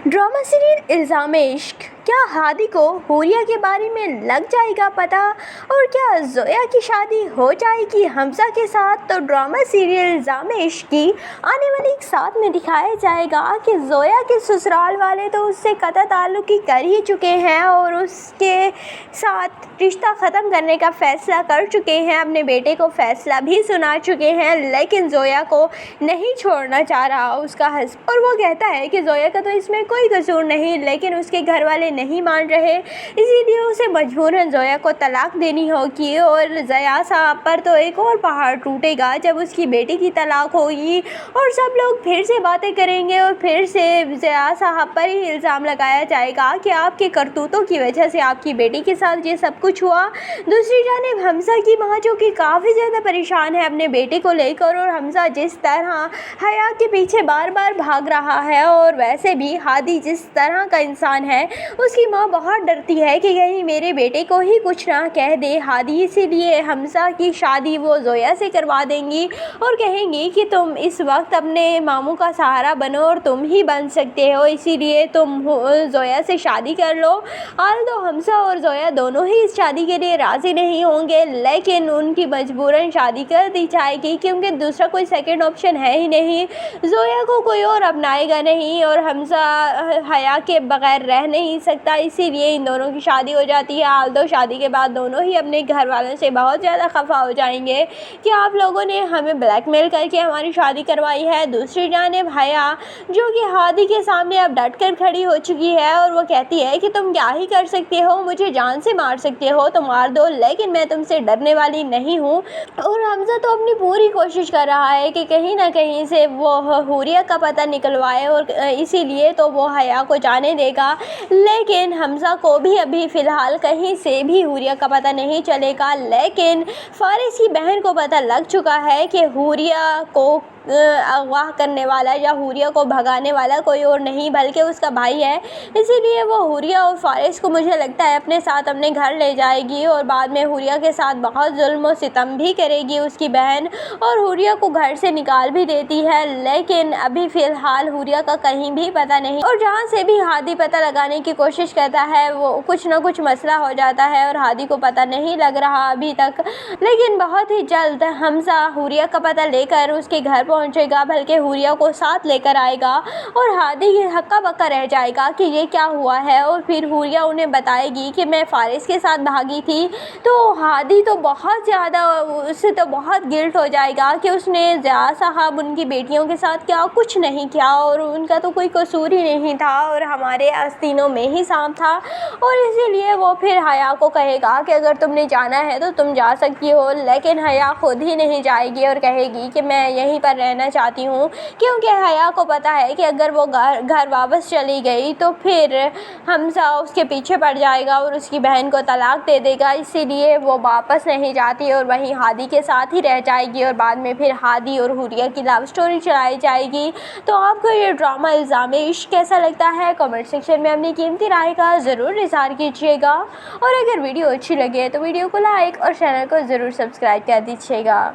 Drama serial इल्ज़ाम इश्क, क्या हादी को हुरिया के बारे में लग जाएगा पता और क्या जोया की शादी हो जाएगी हमजा के साथ। तो ड्रामा सीरियल इल्ज़ाम इश्क की आने वाली एक साथ में दिखाया जाएगा कि जोया के ससुराल वाले तो उससे कतई ताल्लुक़ ही कर ही चुके हैं और उसके साथ रिश्ता ख़त्म करने का फ़ैसला कर चुके हैं, अपने बेटे को फ़ैसला भी सुना चुके हैं, लेकिन जोया को नहीं छोड़ना चाह रहा उसका हस्बैंड। और वो कहता है कि जोया का तो इसमें कोई कसूर नहीं, लेकिन उसके घर वाले नहीं मान रहे, इसीलिए उसे मजबूरन जोया को तलाक देनी होगी। और जया साहब पर तो एक और पहाड़ टूटेगा जब उसकी बेटी की तलाक होगी और सब लोग फिर से बातें करेंगे और फिर से जया साहब पर ही इल्ज़ाम लगाया जाएगा कि आपके करतूतों की वजह से आपकी बेटी के साथ ये सब कुछ हुआ। दूसरी जानिब हमजा की माँ जो कि काफ़ी ज़्यादा परेशान है अपने बेटे को लेकर, और हमजा जिस तरह हया के पीछे बार बार भाग रहा है और वैसे भी हादी जिस तरह का इंसान है, उसकी माँ बहुत डरती है कि कहीं मेरे बेटे को ही कुछ ना कह दे हादी, इसीलिए हमजा की शादी वो जोया से करवा देंगी और कहेंगी कि तुम इस वक्त अपने मामू का सहारा बनो और तुम ही बन सकते हो, इसीलिए तुम जोया से शादी कर लो। तो हमजा और जोया दोनों ही इस शादी के लिए राज़ी नहीं होंगे, लेकिन उनकी मजबूरन शादी कर दी जाएगी क्योंकि दूसरा कोई सेकंड ऑप्शन है ही नहीं। जोया को कोई और अपनाएगा नहीं और हमजा हया के बगैर रह नहीं सकता, इसीलिए इन दोनों की शादी हो जाती है। तो शादी के बाद दोनों ही अपने घर वालों से बहुत ज़्यादा खफा हो जाएंगे कि आप लोगों ने हमें ब्लैकमेल करके हमारी शादी करवाई है। दूसरी जानिब हया जो कि हादी के सामने अब डट कर खड़ी हो चुकी है और वो कहती है कि तुम क्या ही कर सकते हो, मुझे जान से मार सकते हो तो मार दो, लेकिन मैं तुमसे डरने वाली नहीं हूँ। और हमजा तो अपनी पूरी कोशिश कर रहा है कि कहीं ना कहीं से वो हुरिया का पता निकलवाए और इसीलिए तो वो हया को जाने देगा, लेकिन हमजा को भी अभी फ़िलहाल कहीं से भी हुरिया का पता नहीं चलेगा। लेकिन फारिस की बहन को पता लग चुका है कि हुरिया को अगवा करने वाला या हुरिया को भगाने वाला कोई और नहीं बल्कि उसका भाई है, इसीलिए वो हुरिया और फारिस को मुझे लगता है अपने साथ अपने घर ले जाएगी और बाद में हुरिया के साथ बहुत जुल्म और सितम भी करेगी उसकी बहन और हुरिया को घर से निकाल भी देती है। लेकिन अभी फ़िलहाल हुरिया का कहीं भी पता नहीं और जहाँ से भी हादी पता लगाने की कोशिश करता है वो कुछ ना कुछ मसला हो जाता है और हादी को पता नहीं लग रहा अभी तक, लेकिन बहुत ही जल्द हमजा हुरिया का पता लेकर उसके घर पहुंचेगा, बल्कि हुरिया को साथ लेकर आएगा और हादी हक्का बक्का रह जाएगा कि ये क्या हुआ है। और फिर हुरिया उन्हें बताएगी कि मैं फारिस के साथ भागी थी, तो हादी तो बहुत ज़्यादा उससे तो बहुत गिल्ट हो जाएगा कि उसने जया साहब उनकी बेटियों के साथ क्या कुछ नहीं किया और उनका तो कोई कसूर ही नहीं था और हमारे आस्तीनों में ही सांप था। और इसीलिए वो फिर हया को कहेगा कि अगर तुमने जाना है तो तुम जा सकती हो, लेकिन हया खुद ही नहीं जाएगी और कहेगी कि मैं यहीं पर रहना चाहती हूँ, क्योंकि हया को पता है कि अगर वो घर वापस चली गई तो फिर हमजा उसके पीछे पड़ जाएगा और उसकी बहन को तलाक दे देगा, इसीलिए वो वापस नहीं जाती और वहीं हादी के साथ ही रह जाएगी और बाद में फिर हादी और हुरिया की लव स्टोरी चलाई जाएगी। तो आपको ये ड्रामा इल्ज़ाम इश्क कैसा लगता है, कमेंट सेक्शन में अपनी कीमती राय का ज़रूर इज़हार कीजिएगा और अगर वीडियो अच्छी लगे तो वीडियो को लाइक और चैनल को ज़रूर सब्सक्राइब कर दीजिएगा।